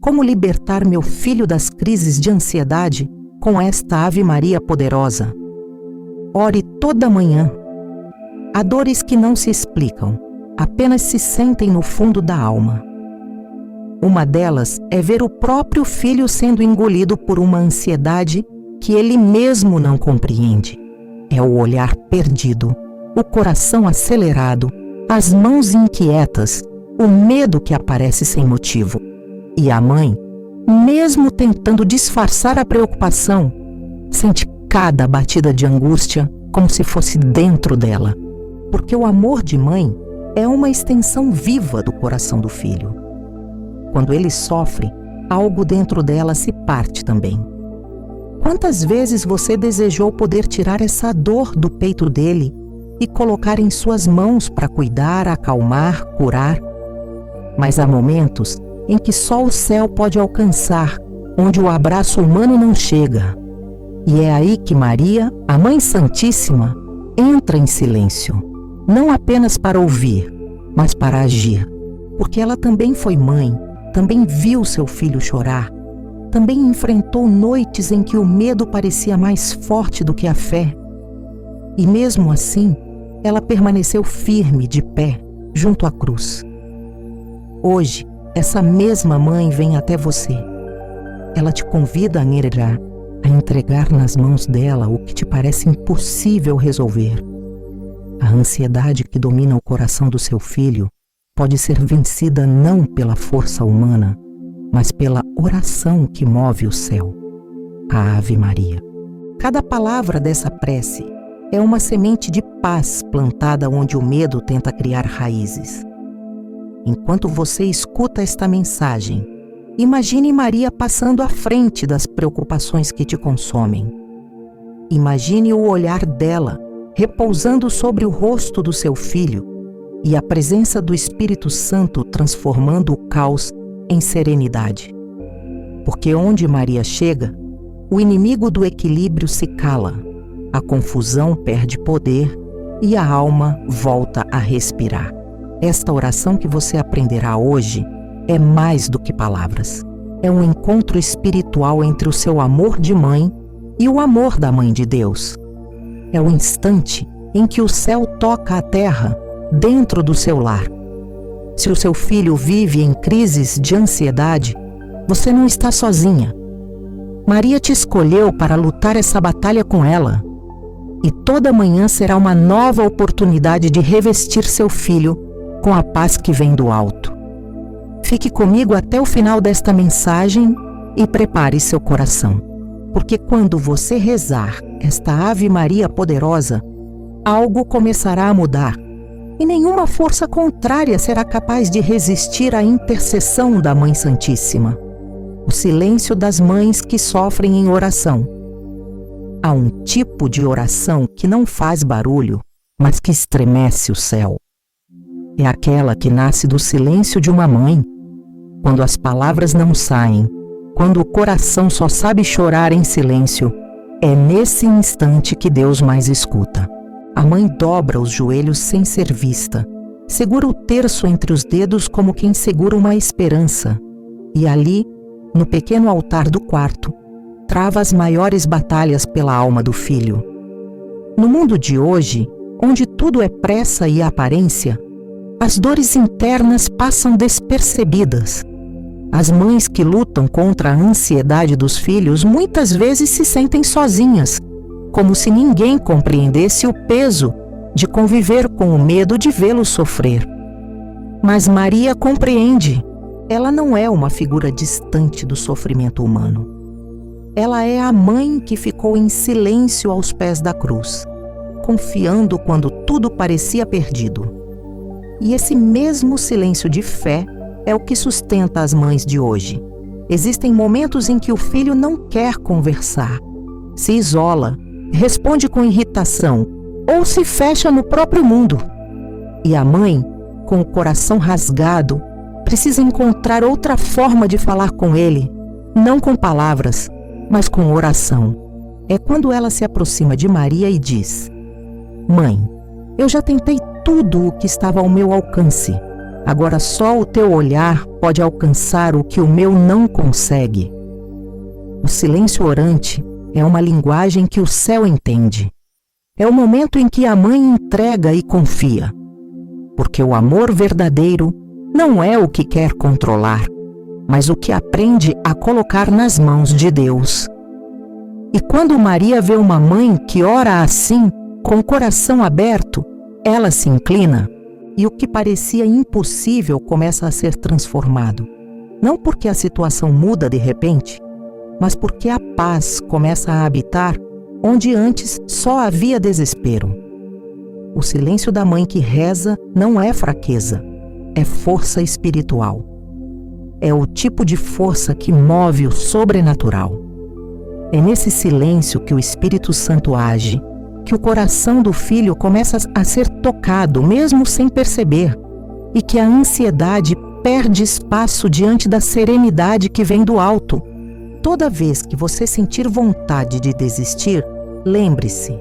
como libertar meu filho das crises de ansiedade com esta Ave Maria poderosa. Ore toda manhã. Há dores que não se explicam, apenas se sentem no fundo da alma. Uma delas é ver o próprio filho sendo engolido por uma ansiedade que ele mesmo não compreende. É o olhar perdido, o coração acelerado, as mãos inquietas, o medo que aparece sem motivo. E a mãe, mesmo tentando disfarçar a preocupação, sente cada batida de angústia como se fosse dentro dela. Porque o amor de mãe é uma extensão viva do coração do filho. Quando ele sofre, algo dentro dela se parte também. Quantas vezes você desejou poder tirar essa dor do peito dele e colocar em suas mãos para cuidar, acalmar, curar? Mas há momentos em que só o céu pode alcançar, onde o abraço humano não chega. E é aí que Maria, a Mãe Santíssima, entra em silêncio, não apenas para ouvir, mas para agir, porque ela também foi mãe, também viu seu filho chorar, também enfrentou noites em que o medo parecia mais forte do que a fé. E mesmo assim, ela permaneceu firme, de pé, junto à cruz. Hoje, essa mesma mãe vem até você. Ela te convida a entregar nas mãos dela o que te parece impossível resolver. A ansiedade que domina o coração do seu filho pode ser vencida não pela força humana, mas pela oração que move o céu, a Ave Maria. Cada palavra dessa prece é uma semente de paz plantada onde o medo tenta criar raízes. Enquanto você escuta esta mensagem, imagine Maria passando à frente das preocupações que te consomem. Imagine o olhar dela repousando sobre o rosto do seu filho e a presença do Espírito Santo transformando o caos em serenidade. Porque onde Maria chega, o inimigo do equilíbrio se cala, a confusão perde poder e a alma volta a respirar. Esta oração que você aprenderá hoje é mais do que palavras. É um encontro espiritual entre o seu amor de mãe e o amor da Mãe de Deus. É o instante em que o céu toca a terra dentro do seu lar. Se o seu filho vive em crises de ansiedade, você não está sozinha. Maria te escolheu para lutar essa batalha com ela. E toda manhã será uma nova oportunidade de revestir seu filho com a paz que vem do alto. Fique comigo até o final desta mensagem e prepare seu coração. Porque quando você rezar esta Ave Maria poderosa, algo começará a mudar. E nenhuma força contrária será capaz de resistir à intercessão da Mãe Santíssima. O silêncio das mães que sofrem em oração. Há um tipo de oração que não faz barulho, mas que estremece o céu. É aquela que nasce do silêncio de uma mãe, quando as palavras não saem, quando o coração só sabe chorar em silêncio. É nesse instante que Deus mais escuta. A mãe dobra os joelhos sem ser vista, segura o terço entre os dedos como quem segura uma esperança, e ali, no pequeno altar do quarto, trava as maiores batalhas pela alma do filho. No mundo de hoje, onde tudo é pressa e aparência, as dores internas passam despercebidas. As mães que lutam contra a ansiedade dos filhos muitas vezes se sentem sozinhas, como se ninguém compreendesse o peso de conviver com o medo de vê-los sofrer. Mas Maria compreende. Ela não é uma figura distante do sofrimento humano. Ela é a mãe que ficou em silêncio aos pés da cruz, confiando quando tudo parecia perdido. E esse mesmo silêncio de fé é o que sustenta as mães de hoje. Existem momentos em que o filho não quer conversar, se isola, responde com irritação ou se fecha no próprio mundo. E a mãe, com o coração rasgado, precisa encontrar outra forma de falar com ele, não com palavras, mas com oração. É quando ela se aproxima de Maria e diz: Mãe, eu já tentei tudo o que estava ao meu alcance. Agora só o teu olhar pode alcançar o que o meu não consegue. O silêncio orante é uma linguagem que o céu entende. É o momento em que a mãe entrega e confia. Porque o amor verdadeiro não é o que quer controlar, mas o que aprende a colocar nas mãos de Deus. E quando Maria vê uma mãe que ora assim, com o coração aberto, ela se inclina e o que parecia impossível começa a ser transformado. Não porque a situação muda de repente, mas porque a paz começa a habitar onde antes só havia desespero. O silêncio da mãe que reza não é fraqueza, é força espiritual. É o tipo de força que move o sobrenatural. É nesse silêncio que o Espírito Santo age, que o coração do filho começa a ser tocado, mesmo sem perceber, e que a ansiedade perde espaço diante da serenidade que vem do alto. Toda vez que você sentir vontade de desistir, lembre-se.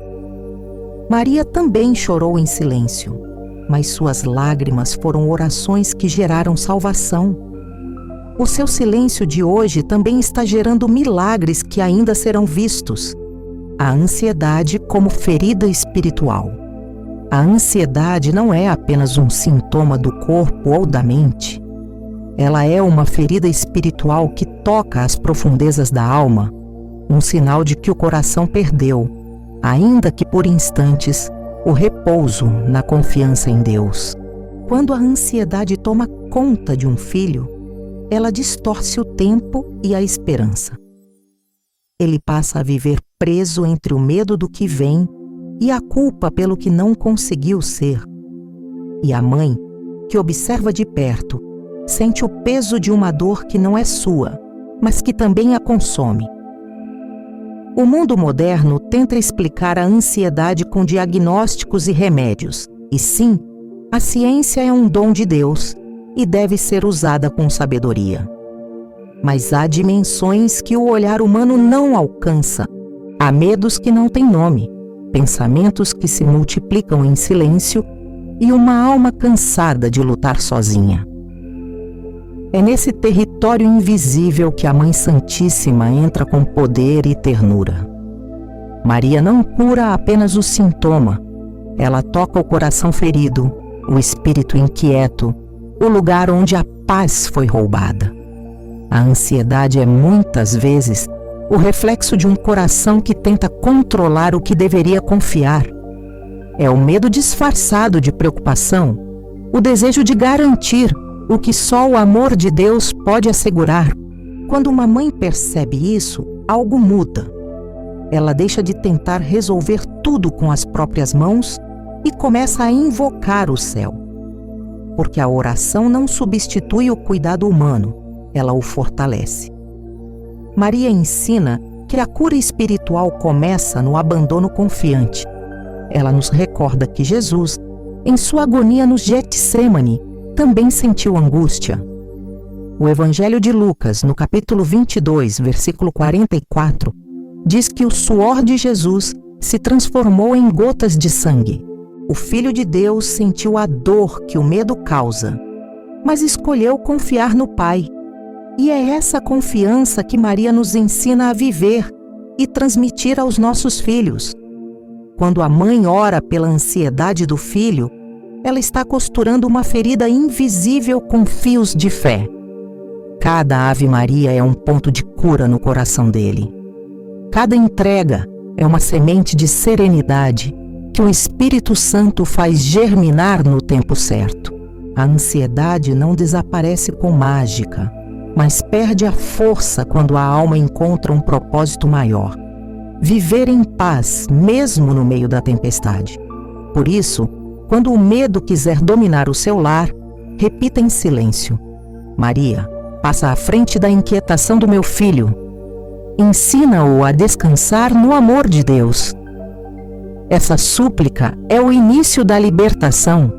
Maria também chorou em silêncio, mas suas lágrimas foram orações que geraram salvação. O seu silêncio de hoje também está gerando milagres que ainda serão vistos. A ansiedade como ferida espiritual. A ansiedade não é apenas um sintoma do corpo ou da mente. Ela é uma ferida espiritual que toca as profundezas da alma, um sinal de que o coração perdeu, ainda que por instantes, o repouso na confiança em Deus. Quando a ansiedade toma conta de um filho, ela distorce o tempo e a esperança. Ele passa a viver preso entre o medo do que vem e a culpa pelo que não conseguiu ser. E a mãe, que observa de perto, sente o peso de uma dor que não é sua, mas que também a consome. O mundo moderno tenta explicar a ansiedade com diagnósticos e remédios. E sim, a ciência é um dom de Deus e deve ser usada com sabedoria. Mas há dimensões que o olhar humano não alcança. Há medos que não têm nome, pensamentos que se multiplicam em silêncio e uma alma cansada de lutar sozinha. É nesse território invisível que a Mãe Santíssima entra com poder e ternura. Maria não cura apenas o sintoma, ela toca o coração ferido, o espírito inquieto, o lugar onde a paz foi roubada. A ansiedade é muitas vezes o reflexo de um coração que tenta controlar o que deveria confiar. É o medo disfarçado de preocupação, o desejo de garantir o que só o amor de Deus pode assegurar. Quando uma mãe percebe isso, algo muda. Ela deixa de tentar resolver tudo com as próprias mãos e começa a invocar o céu. Porque a oração não substitui o cuidado humano, ela o fortalece. Maria ensina que a cura espiritual começa no abandono confiante. Ela nos recorda que Jesus, em sua agonia no Getsêmani, também sentiu angústia. O Evangelho de Lucas, no capítulo 22, versículo 44, diz que o suor de Jesus se transformou em gotas de sangue. O Filho de Deus sentiu a dor que o medo causa, mas escolheu confiar no Pai. E é essa confiança que Maria nos ensina a viver e transmitir aos nossos filhos. Quando a mãe ora pela ansiedade do filho, ela está costurando uma ferida invisível com fios de fé. Cada Ave Maria é um ponto de cura no coração dele. Cada entrega é uma semente de serenidade que o Espírito Santo faz germinar no tempo certo. A ansiedade não desaparece com mágica, mas perde a força quando a alma encontra um propósito maior. Viver em paz, mesmo no meio da tempestade. Por isso, quando o medo quiser dominar o seu lar, repita em silêncio: Maria, passa à frente da inquietação do meu filho. Ensina-o a descansar no amor de Deus. Essa súplica é o início da libertação,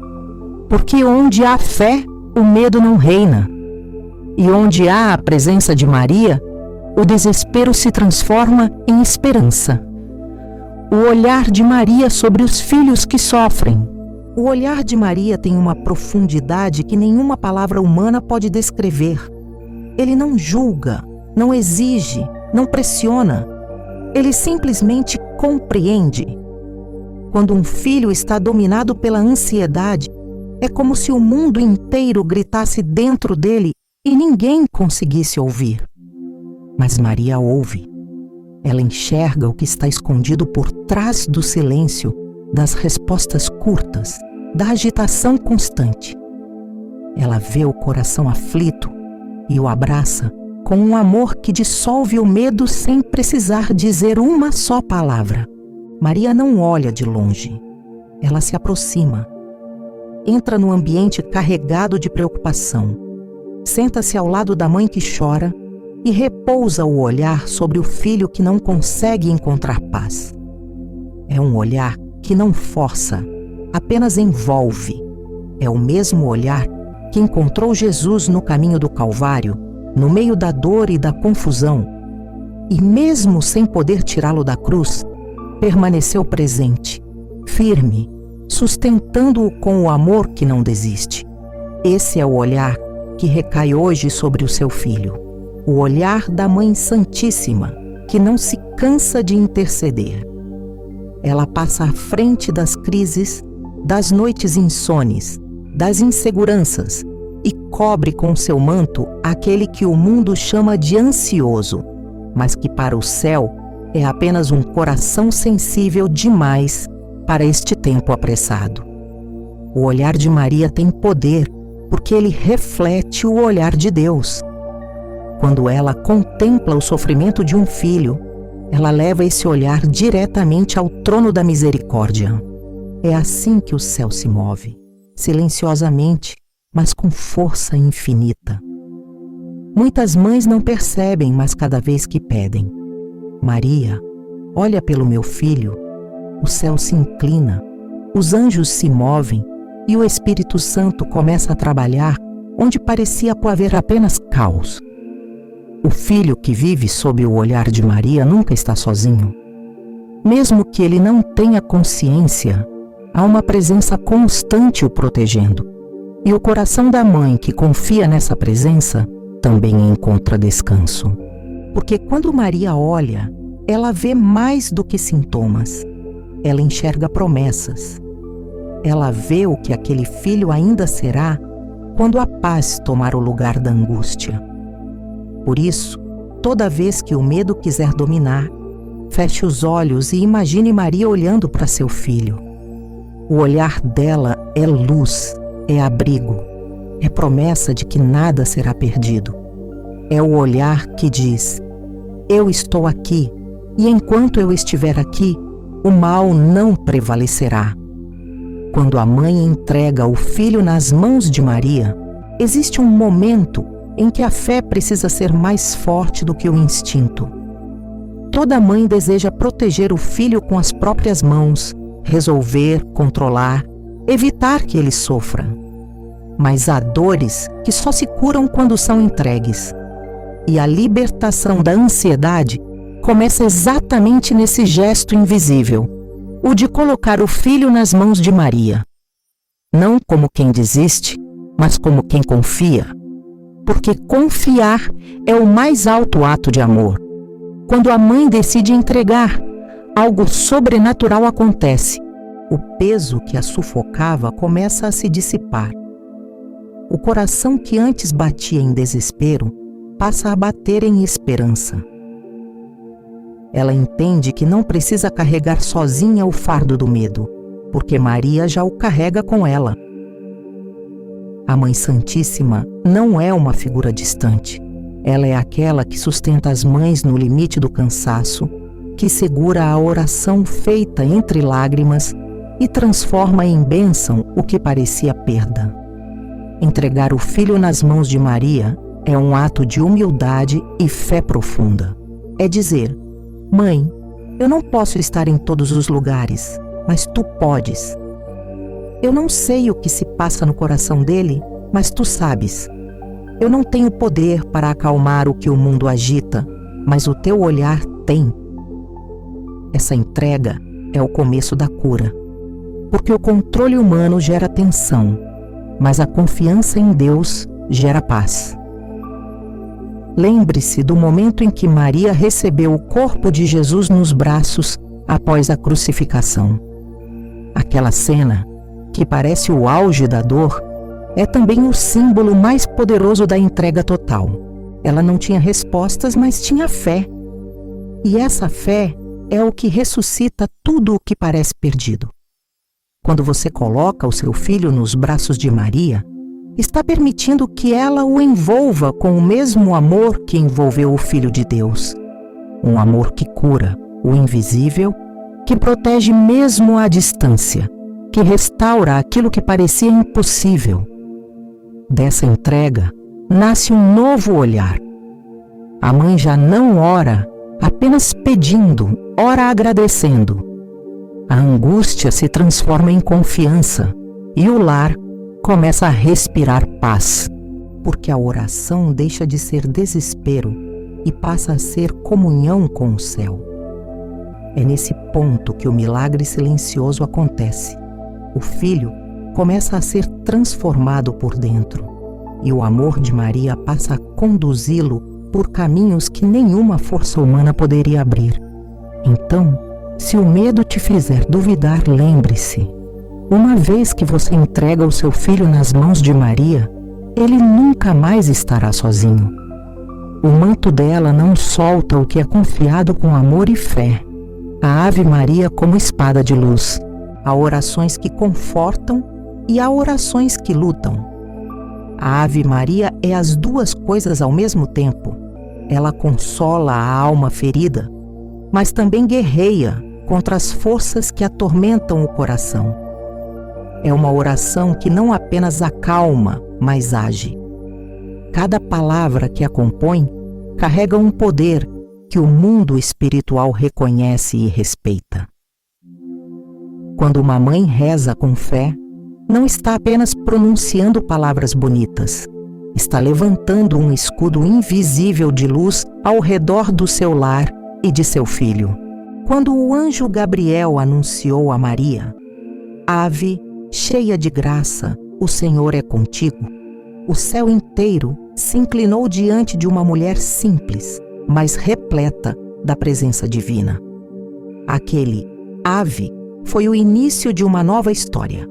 porque onde há fé, o medo não reina. E onde há a presença de Maria, o desespero se transforma em esperança. O olhar de Maria sobre os filhos que sofrem, O olhar de Maria tem uma profundidade que nenhuma palavra humana pode descrever. Ele não julga, não exige, não pressiona. Ele simplesmente compreende. Quando um filho está dominado pela ansiedade, é como se o mundo inteiro gritasse dentro dele e ninguém conseguisse ouvir. Mas Maria ouve. Ela enxerga o que está escondido por trás do silêncio, das respostas curtas, da agitação constante. Ela vê o coração aflito e o abraça com um amor que dissolve o medo sem precisar dizer uma só palavra. Maria não olha de longe. Ela se aproxima. Entra no ambiente carregado de preocupação. Senta-se ao lado da mãe que chora e repousa o olhar sobre o filho que não consegue encontrar paz. É um olhar que não força, apenas envolve. É o mesmo olhar que encontrou Jesus no caminho do Calvário, no meio da dor e da confusão, e mesmo sem poder tirá-lo da cruz, permaneceu presente, firme, sustentando-o com o amor que não desiste. Esse é o olhar que recai hoje sobre o seu filho, o olhar da Mãe Santíssima, que não se cansa de interceder. Ela passa à frente das crises, das noites insones, das inseguranças, e cobre com seu manto aquele que o mundo chama de ansioso, mas que para o céu é apenas um coração sensível demais para este tempo apressado. O olhar de Maria tem poder, porque ele reflete o olhar de Deus. Quando ela contempla o sofrimento de um filho, ela leva esse olhar diretamente ao trono da misericórdia. É assim que o céu se move, silenciosamente, mas com força infinita. Muitas mães não percebem, mas cada vez que pedem: Maria, olha pelo meu filho, o céu se inclina, os anjos se movem e o Espírito Santo começa a trabalhar onde parecia haver apenas caos. O filho que vive sob o olhar de Maria nunca está sozinho. Mesmo que ele não tenha consciência, há uma presença constante o protegendo. E o coração da mãe que confia nessa presença também encontra descanso. Porque quando Maria olha, ela vê mais do que sintomas. Ela enxerga promessas. Ela vê o que aquele filho ainda será quando a paz tomar o lugar da angústia. Por isso, toda vez que o medo quiser dominar, feche os olhos e imagine Maria olhando para seu filho. O olhar dela é luz, é abrigo, é promessa de que nada será perdido. É o olhar que diz: eu estou aqui, e enquanto eu estiver aqui, o mal não prevalecerá. Quando a mãe entrega o filho nas mãos de Maria, existe um momento em que a fé precisa ser mais forte do que o instinto. Toda mãe deseja proteger o filho com as próprias mãos, resolver, controlar, evitar que ele sofra. Mas há dores que só se curam quando são entregues. E a libertação da ansiedade começa exatamente nesse gesto invisível, o de colocar o filho nas mãos de Maria. Não como quem desiste, mas como quem confia. Porque confiar é o mais alto ato de amor. Quando a mãe decide entregar, algo sobrenatural acontece. O peso que a sufocava começa a se dissipar. O coração que antes batia em desespero passa a bater em esperança. Ela entende que não precisa carregar sozinha o fardo do medo, porque Maria já o carrega com ela. A Mãe Santíssima não é uma figura distante. Ela é aquela que sustenta as mães no limite do cansaço, que segura a oração feita entre lágrimas e transforma em bênção o que parecia perda. Entregar o filho nas mãos de Maria é um ato de humildade e fé profunda. É dizer: Mãe, eu não posso estar em todos os lugares, mas tu podes. Eu não sei o que se passa no coração dele, mas tu sabes. Eu não tenho poder para acalmar o que o mundo agita, mas o teu olhar tem. Essa entrega é o começo da cura. porque o controle humano gera tensão, mas a confiança em Deus gera paz. Lembre-se do momento em que Maria recebeu o corpo de Jesus nos braços após a crucificação. Aquela cena, que parece o auge da dor, é também o símbolo mais poderoso da entrega total. Ela não tinha respostas, mas tinha fé. E essa fé é o que ressuscita tudo o que parece perdido. Quando você coloca o seu filho nos braços de Maria, está permitindo que ela o envolva com o mesmo amor que envolveu o Filho de Deus. Um amor que cura o invisível, que protege mesmo à distância, que restaura aquilo que parecia impossível. Dessa entrega, nasce um novo olhar. A mãe já não ora apenas pedindo, ora agradecendo. A angústia se transforma em confiança e o lar começa a respirar paz, porque a oração deixa de ser desespero e passa a ser comunhão com o céu. É nesse ponto que o milagre silencioso acontece. O filho começa a ser transformado por dentro e o amor de Maria passa a conduzi-lo por caminhos que nenhuma força humana poderia abrir. Então, se o medo te fizer duvidar, lembre-se: uma vez que você entrega o seu filho nas mãos de Maria, ele nunca mais estará sozinho. O manto dela não solta o que é confiado com amor e fé. A Ave Maria como espada de luz. Há orações que confortam e há orações que lutam. A Ave Maria é as duas coisas ao mesmo tempo. Ela consola a alma ferida, mas também guerreia contra as forças que atormentam o coração. É uma oração que não apenas acalma, mas age. Cada palavra que a compõe carrega um poder que o mundo espiritual reconhece e respeita. Quando uma mãe reza com fé, não está apenas pronunciando palavras bonitas, está levantando um escudo invisível de luz ao redor do seu lar e de seu filho. Quando o anjo Gabriel anunciou a Maria: Ave, cheia de graça, o Senhor é contigo, o céu inteiro se inclinou diante de uma mulher simples, mas repleta da presença divina. Aquele ave foi o início de uma nova história,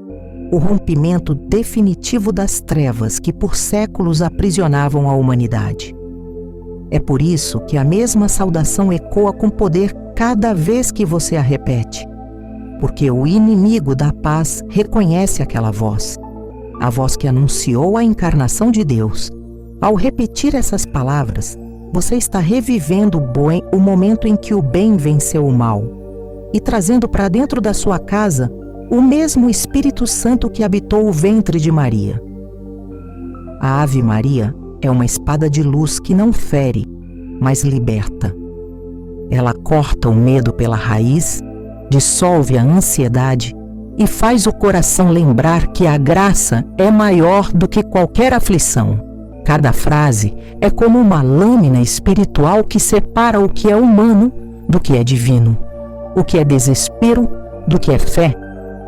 o rompimento definitivo das trevas que por séculos aprisionavam a humanidade. É por isso que a mesma saudação ecoa com poder cada vez que você a repete, porque o inimigo da paz reconhece aquela voz, a voz que anunciou a encarnação de Deus. Ao repetir essas palavras, você está revivendo o momento em que o bem venceu o mal e trazendo para dentro da sua casa o mesmo Espírito Santo que habitou o ventre de Maria. A Ave Maria é uma espada de luz que não fere, mas liberta. Ela corta o medo pela raiz, dissolve a ansiedade e faz o coração lembrar que a graça é maior do que qualquer aflição. Cada frase é como uma lâmina espiritual que separa o que é humano do que é divino, o que é desespero do que é fé.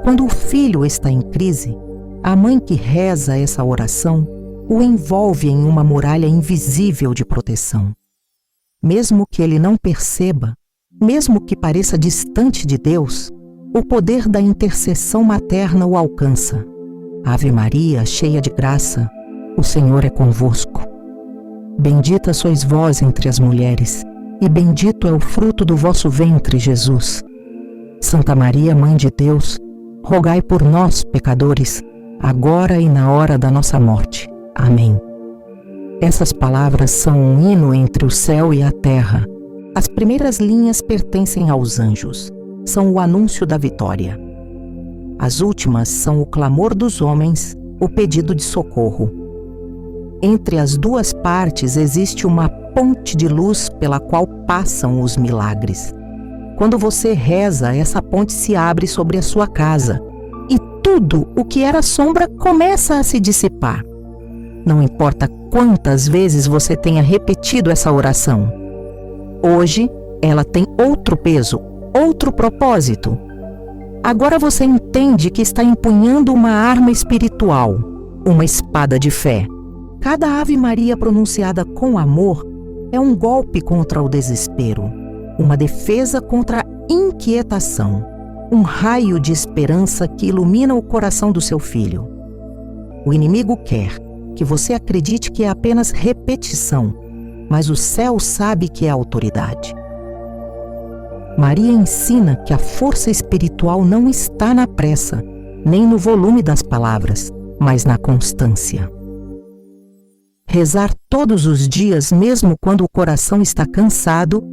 Quando o filho está em crise, a mãe que reza essa oração o envolve em uma muralha invisível de proteção. Mesmo que ele não perceba, mesmo que pareça distante de Deus, o poder da intercessão materna o alcança. Ave Maria, cheia de graça, o Senhor é convosco. Bendita sois vós entre as mulheres, e bendito é o fruto do vosso ventre, Jesus. Santa Maria, Mãe de Deus, rogai por nós, pecadores, agora e na hora da nossa morte. Amém. Essas palavras são um hino entre o céu e a terra. As primeiras linhas pertencem aos anjos, são o anúncio da vitória. As últimas são o clamor dos homens, o pedido de socorro. Entre as duas partes existe uma ponte de luz pela qual passam os milagres. Quando você reza, essa ponte se abre sobre a sua casa e tudo o que era sombra começa a se dissipar. Não importa quantas vezes você tenha repetido essa oração. Hoje, ela tem outro peso, outro propósito. Agora você entende que está empunhando uma arma espiritual, uma espada de fé. Cada Ave Maria pronunciada com amor é um golpe contra o desespero, uma defesa contra a inquietação, um raio de esperança que ilumina o coração do seu filho. O inimigo quer que você acredite que é apenas repetição, mas o céu sabe que é autoridade. Maria ensina que a força espiritual não está na pressa, nem no volume das palavras, mas na constância. Rezar todos os dias, mesmo quando o coração está cansado,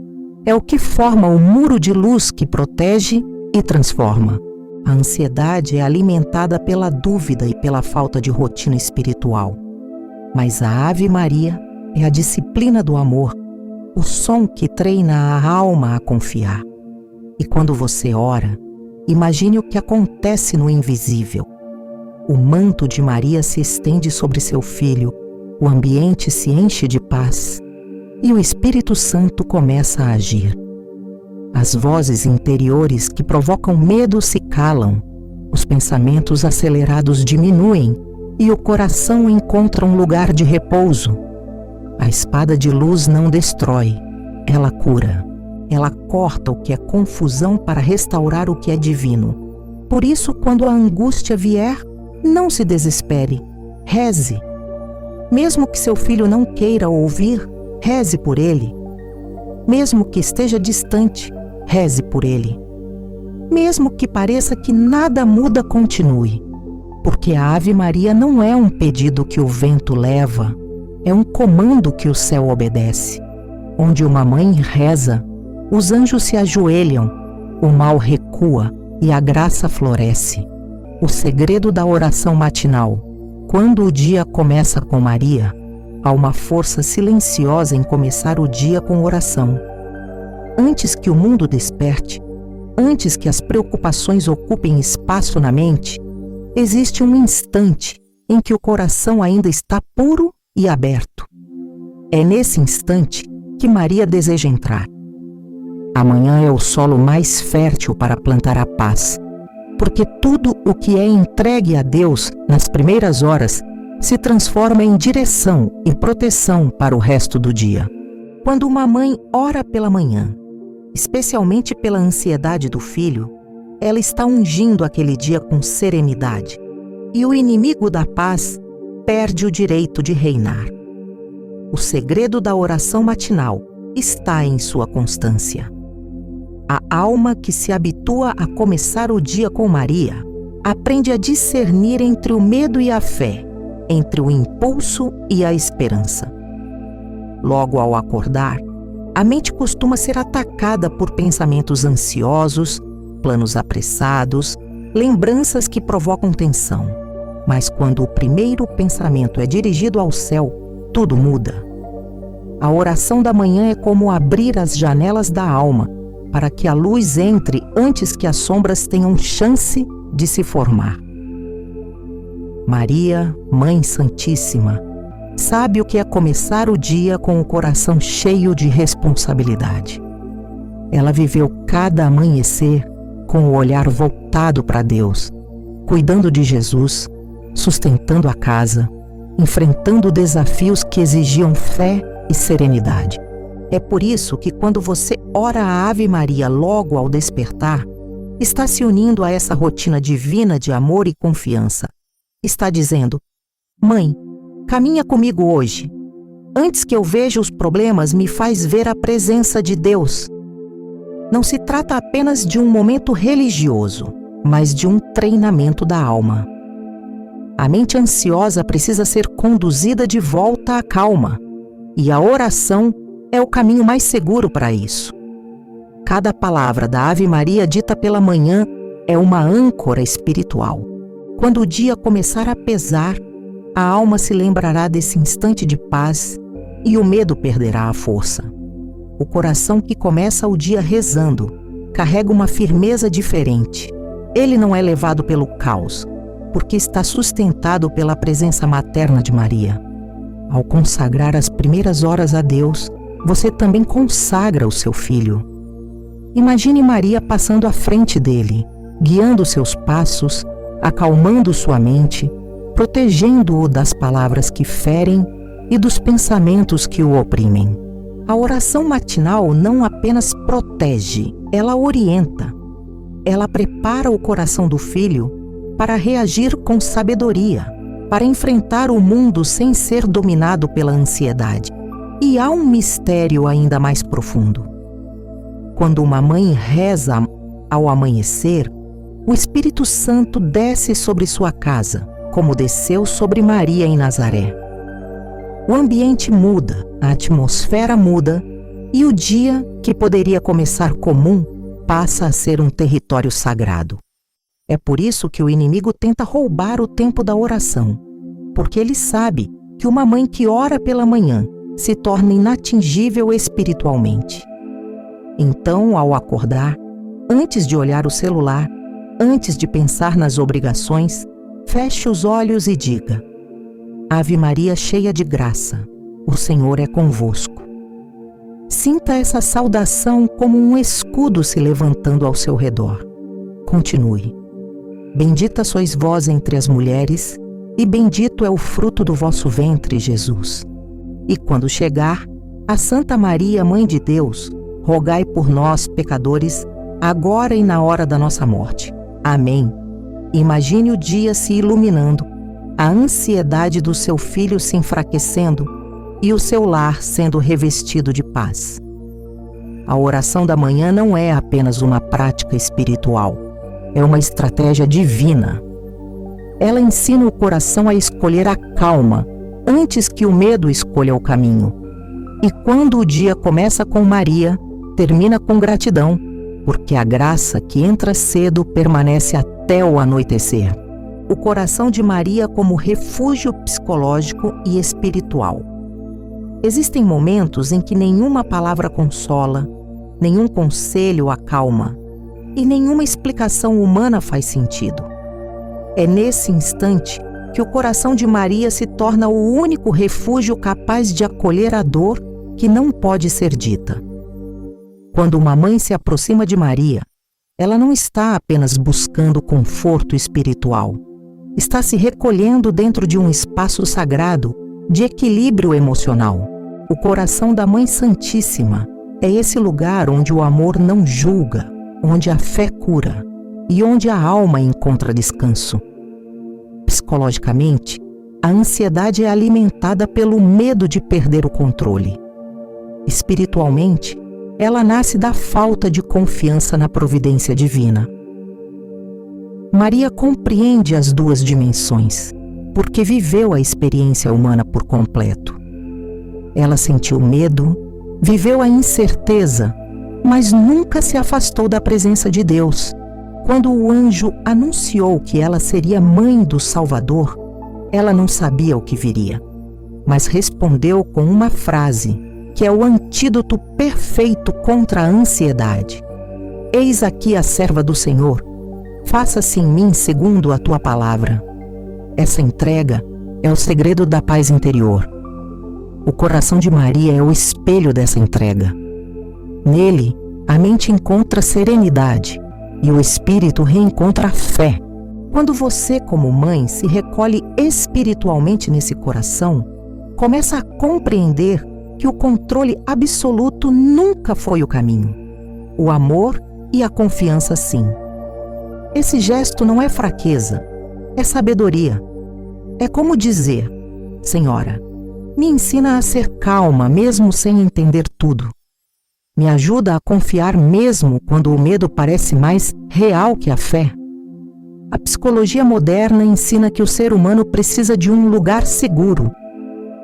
é o que forma o muro de luz que protege e transforma. A ansiedade é alimentada pela dúvida e pela falta de rotina espiritual. Mas a Ave Maria é a disciplina do amor, o som que treina a alma a confiar. E quando você ora, imagine o que acontece no invisível. O manto de Maria se estende sobre seu filho, o ambiente se enche de paz e o Espírito Santo começa a agir. As vozes interiores que provocam medo se calam, os pensamentos acelerados diminuem e o coração encontra um lugar de repouso. A espada de luz não destrói, ela cura. Ela corta o que é confusão para restaurar o que é divino. Por isso, quando a angústia vier, não se desespere, reze. Mesmo que seu filho não queira ouvir, reze por ele. Mesmo que esteja distante, reze por ele. Mesmo que pareça que nada muda, continue. Porque a Ave Maria não é um pedido que o vento leva, é um comando que o céu obedece. Onde uma mãe reza, os anjos se ajoelham, o mal recua e a graça floresce. O segredo da oração matinal. Quando o dia começa com Maria, há uma força silenciosa em começar o dia com oração. Antes que o mundo desperte, antes que as preocupações ocupem espaço na mente, existe um instante em que o coração ainda está puro e aberto. É nesse instante que Maria deseja entrar. Amanhã é o solo mais fértil para plantar a paz, porque tudo o que é entregue a Deus nas primeiras horas se transforma em direção e proteção para o resto do dia. Quando uma mãe ora pela manhã, especialmente pela ansiedade do filho, ela está ungindo aquele dia com serenidade, e o inimigo da paz perde o direito de reinar. O segredo da oração matinal está em sua constância. A alma que se habitua a começar o dia com Maria aprende a discernir entre o medo e a fé, entre o impulso e a esperança. Logo ao acordar, a mente costuma ser atacada por pensamentos ansiosos, planos apressados, lembranças que provocam tensão. Mas quando o primeiro pensamento é dirigido ao céu, tudo muda. A oração da manhã é como abrir as janelas da alma, para que a luz entre antes que as sombras tenham chance de se formar. Maria, Mãe Santíssima, sabe o que é começar o dia com o coração cheio de responsabilidade. Ela viveu cada amanhecer com o olhar voltado para Deus, cuidando de Jesus, sustentando a casa, enfrentando desafios que exigiam fé e serenidade. É por isso que quando você ora a Ave Maria logo ao despertar, está se unindo a essa rotina divina de amor e confiança. Está dizendo: Mãe, caminha comigo hoje. Antes que eu veja os problemas, me faz ver a presença de Deus. Não se trata apenas de um momento religioso, mas de um treinamento da alma. A mente ansiosa precisa ser conduzida de volta à calma, e a oração é o caminho mais seguro para isso. Cada palavra da Ave Maria dita pela manhã é uma âncora espiritual. Quando o dia começar a pesar, a alma se lembrará desse instante de paz e o medo perderá a força. O coração que começa o dia rezando carrega uma firmeza diferente. Ele não é levado pelo caos, porque está sustentado pela presença materna de Maria. Ao consagrar as primeiras horas a Deus, você também consagra o seu filho. Imagine Maria passando à frente dele, guiando seus passos, acalmando sua mente, protegendo-o das palavras que ferem e dos pensamentos que o oprimem. A oração matinal não apenas protege, ela orienta. Ela prepara o coração do filho para reagir com sabedoria, para enfrentar o mundo sem ser dominado pela ansiedade. E há um mistério ainda mais profundo. Quando uma mãe reza ao amanhecer, o Espírito Santo desce sobre sua casa, como desceu sobre Maria em Nazaré. O ambiente muda, a atmosfera muda, e o dia, que poderia começar comum, passa a ser um território sagrado. É por isso que o inimigo tenta roubar o tempo da oração, porque ele sabe que uma mãe que ora pela manhã se torna inatingível espiritualmente. Então, ao acordar, antes de olhar o celular, antes de pensar nas obrigações, feche os olhos e diga: Ave Maria, cheia de graça, o Senhor é convosco. Sinta essa saudação como um escudo se levantando ao seu redor. Continue. Bendita sois vós entre as mulheres, e bendito é o fruto do vosso ventre, Jesus. E quando chegar, a Santa Maria, Mãe de Deus, rogai por nós, pecadores, agora e na hora da nossa morte. Amém. Imagine o dia se iluminando, a ansiedade do seu filho se enfraquecendo e o seu lar sendo revestido de paz. A oração da manhã não é apenas uma prática espiritual, é uma estratégia divina. Ela ensina o coração a escolher a calma antes que o medo escolha o caminho. E quando o dia começa com Maria, termina com gratidão, porque a graça que entra cedo permanece até o anoitecer. O coração de Maria como refúgio psicológico e espiritual. Existem momentos em que nenhuma palavra consola, nenhum conselho acalma e nenhuma explicação humana faz sentido. É nesse instante que o coração de Maria se torna o único refúgio capaz de acolher a dor que não pode ser dita. Quando uma mãe se aproxima de Maria, ela não está apenas buscando conforto espiritual, está se recolhendo dentro de um espaço sagrado de equilíbrio emocional. O coração da Mãe Santíssima é esse lugar onde o amor não julga, onde a fé cura e onde a alma encontra descanso. Psicologicamente, a ansiedade é alimentada pelo medo de perder o controle. Espiritualmente, ela nasce da falta de confiança na providência divina. Maria compreende as duas dimensões, porque viveu a experiência humana por completo. Ela sentiu medo, viveu a incerteza, mas nunca se afastou da presença de Deus. Quando o anjo anunciou que ela seria mãe do Salvador, ela não sabia o que viria, mas respondeu com uma frase que é o antídoto perfeito contra a ansiedade. Eis aqui a serva do Senhor, faça-se em mim segundo a tua palavra. Essa entrega é o segredo da paz interior. O coração de Maria é o espelho dessa entrega. Nele, a mente encontra serenidade e o espírito reencontra a fé. Quando você, como mãe, se recolhe espiritualmente nesse coração, começa a compreender que o controle absoluto nunca foi o caminho. O amor e a confiança, sim. Esse gesto não é fraqueza, é sabedoria. É como dizer: Senhora, me ensina a ser calma mesmo sem entender tudo. Me ajuda a confiar mesmo quando o medo parece mais real que a fé. A psicologia moderna ensina que o ser humano precisa de um lugar seguro,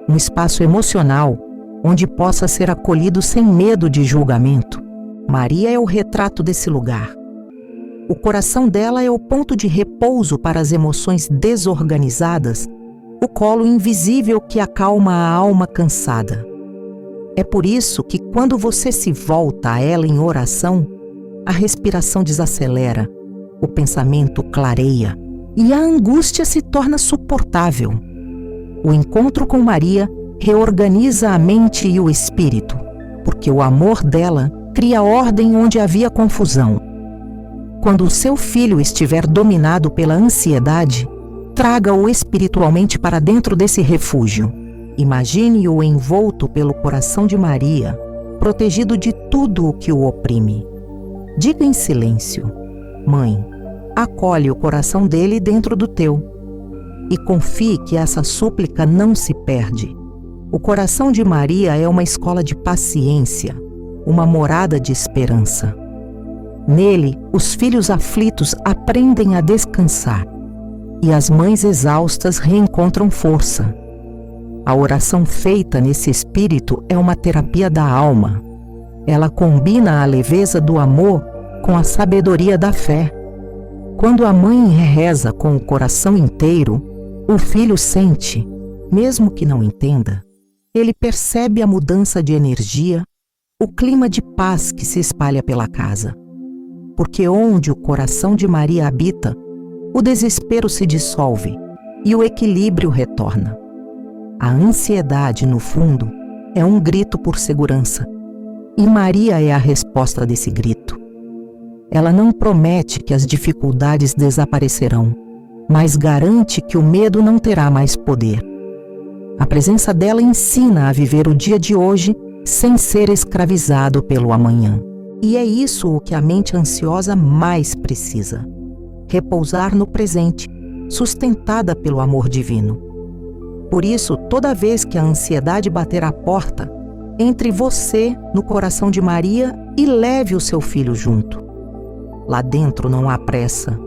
um espaço emocional onde possa ser acolhido sem medo de julgamento. Maria é o retrato desse lugar. O coração dela é o ponto de repouso para as emoções desorganizadas, o colo invisível que acalma a alma cansada. É por isso que quando você se volta a ela em oração, a respiração desacelera, o pensamento clareia e a angústia se torna suportável. O encontro com Maria reorganiza a mente e o espírito, porque o amor dela cria ordem onde havia confusão. Quando o seu filho estiver dominado pela ansiedade, traga-o espiritualmente para dentro desse refúgio. Imagine-o envolto pelo coração de Maria, protegido de tudo o que o oprime. Diga em silêncio: Mãe, acolhe o coração dele dentro do teu. E confie que essa súplica não se perde. O coração de Maria é uma escola de paciência, uma morada de esperança. Nele, os filhos aflitos aprendem a descansar e as mães exaustas reencontram força. A oração feita nesse espírito é uma terapia da alma. Ela combina a leveza do amor com a sabedoria da fé. Quando a mãe reza com o coração inteiro, o filho sente, mesmo que não entenda. Ele percebe a mudança de energia, o clima de paz que se espalha pela casa. Porque onde o coração de Maria habita, o desespero se dissolve e o equilíbrio retorna. A ansiedade, no fundo, é um grito por segurança. E Maria é a resposta desse grito. Ela não promete que as dificuldades desaparecerão, mas garante que o medo não terá mais poder. A presença dela ensina a viver o dia de hoje sem ser escravizado pelo amanhã. E é isso o que a mente ansiosa mais precisa: repousar no presente, sustentada pelo amor divino. Por isso, toda vez que a ansiedade bater à porta, entre você no coração de Maria e leve o seu filho junto. Lá dentro não há pressa,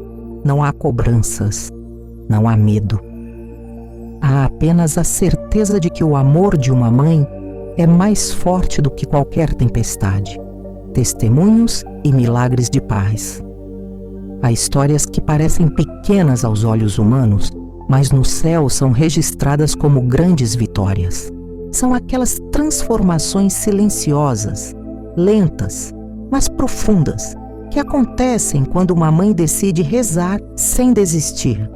não há cobranças, não há medo. Há apenas a certeza de que o amor de uma mãe é mais forte do que qualquer tempestade. Testemunhos e milagres de paz. Há histórias que parecem pequenas aos olhos humanos, mas no céu são registradas como grandes vitórias. São aquelas transformações silenciosas, lentas, mas profundas, que acontecem quando uma mãe decide rezar sem desistir.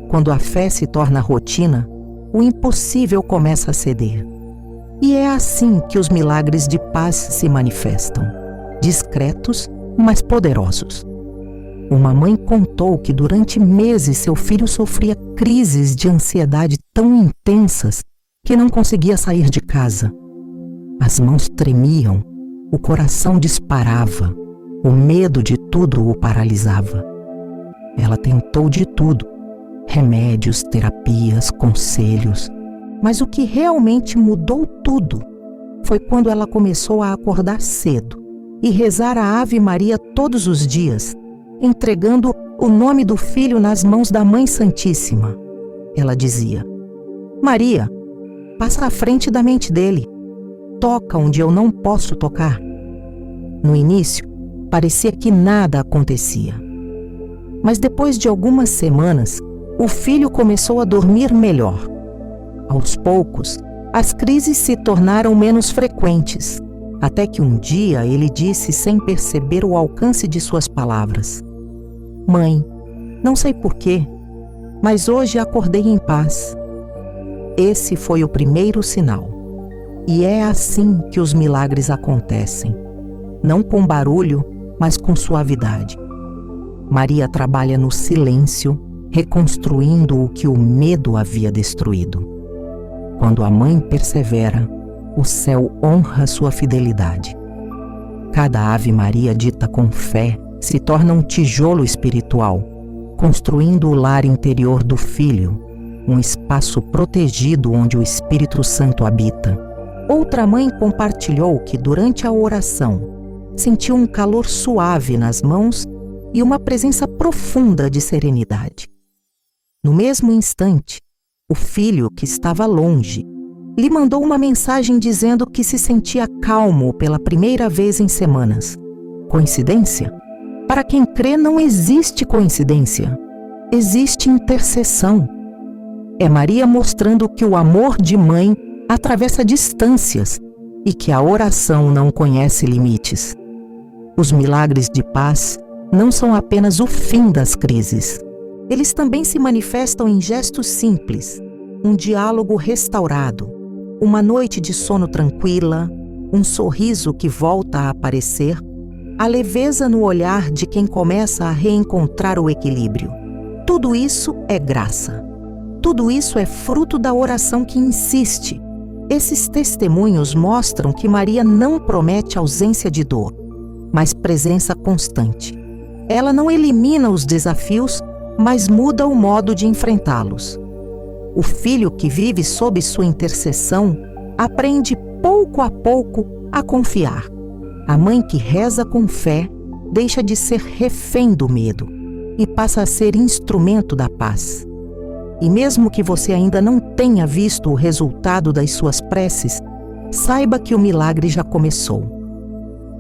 Quando a fé se torna rotina, o impossível começa a ceder. E é assim que os milagres de paz se manifestam, discretos, mas poderosos. Uma mãe contou que durante meses seu filho sofria crises de ansiedade tão intensas que não conseguia sair de casa. As mãos tremiam, o coração disparava, o medo de tudo o paralisava. Ela tentou de tudo, remédios, terapias, conselhos, mas o que realmente mudou tudo foi quando ela começou a acordar cedo e rezar a Ave Maria todos os dias, entregando o nome do filho nas mãos da Mãe Santíssima. Ela dizia: Maria, passa à frente da mente dele, toca onde eu não posso tocar. No início, parecia que nada acontecia. Mas depois de algumas semanas, o filho começou a dormir melhor. Aos poucos, as crises se tornaram menos frequentes, até que um dia ele disse sem perceber o alcance de suas palavras: Mãe, não sei porquê, mas hoje acordei em paz. Esse foi o primeiro sinal. E é assim que os milagres acontecem. Não com barulho, mas com suavidade. Maria trabalha no silêncio, reconstruindo o que o medo havia destruído. Quando a mãe persevera, o céu honra sua fidelidade. Cada Ave Maria dita com fé se torna um tijolo espiritual, construindo o lar interior do filho, um espaço protegido onde o Espírito Santo habita. Outra mãe compartilhou que durante a oração sentiu um calor suave nas mãos e uma presença profunda de serenidade. No mesmo instante, o filho, que estava longe, lhe mandou uma mensagem dizendo que se sentia calmo pela primeira vez em semanas. Coincidência? Para quem crê, não existe coincidência. Existe intercessão. É Maria mostrando que o amor de mãe atravessa distâncias e que a oração não conhece limites. Os milagres de paz não são apenas o fim das crises. Eles também se manifestam em gestos simples, um diálogo restaurado, uma noite de sono tranquila, um sorriso que volta a aparecer, a leveza no olhar de quem começa a reencontrar o equilíbrio. Tudo isso é graça. Tudo isso é fruto da oração que insiste. Esses testemunhos mostram que Maria não promete ausência de dor, mas presença constante. Ela não elimina os desafios, mas muda o modo de enfrentá-los. O filho que vive sob sua intercessão aprende pouco a pouco a confiar. A mãe que reza com fé deixa de ser refém do medo e passa a ser instrumento da paz. E mesmo que você ainda não tenha visto o resultado das suas preces, saiba que o milagre já começou.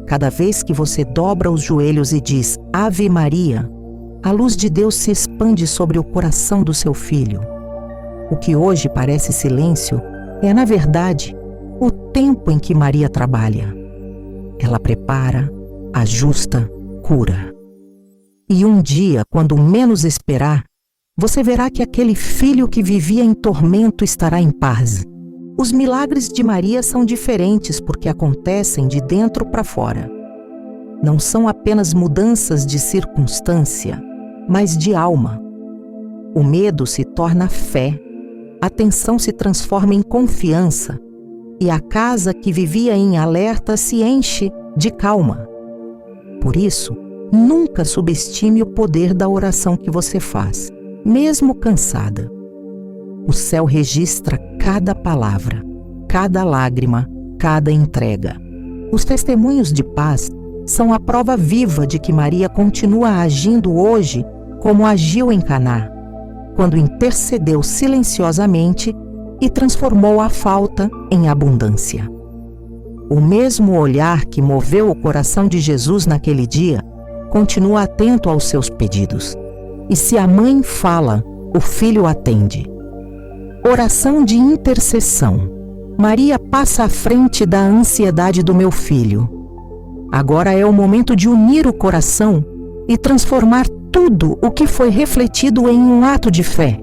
Cada vez que você dobra os joelhos e diz Ave Maria, a luz de Deus se expande sobre o coração do seu filho. O que hoje parece silêncio é, na verdade, o tempo em que Maria trabalha. Ela prepara, ajusta, cura. E um dia, quando menos esperar, você verá que aquele filho que vivia em tormento estará em paz. Os milagres de Maria são diferentes porque acontecem de dentro para fora. Não são apenas mudanças de circunstância, mas de alma. O medo se torna fé, a tensão se transforma em confiança e a casa que vivia em alerta se enche de calma. Por isso, nunca subestime o poder da oração que você faz, mesmo cansada. O céu registra cada palavra, cada lágrima, cada entrega. Os testemunhos de paz são a prova viva de que Maria continua agindo hoje como agiu em Caná, quando intercedeu silenciosamente e transformou a falta em abundância. O mesmo olhar que moveu o coração de Jesus naquele dia continua atento aos seus pedidos. E se a mãe fala, o filho atende. Oração de intercessão. Maria passa à frente da ansiedade do meu filho. Agora é o momento de unir o coração e transformar tudo o que foi refletido em um ato de fé.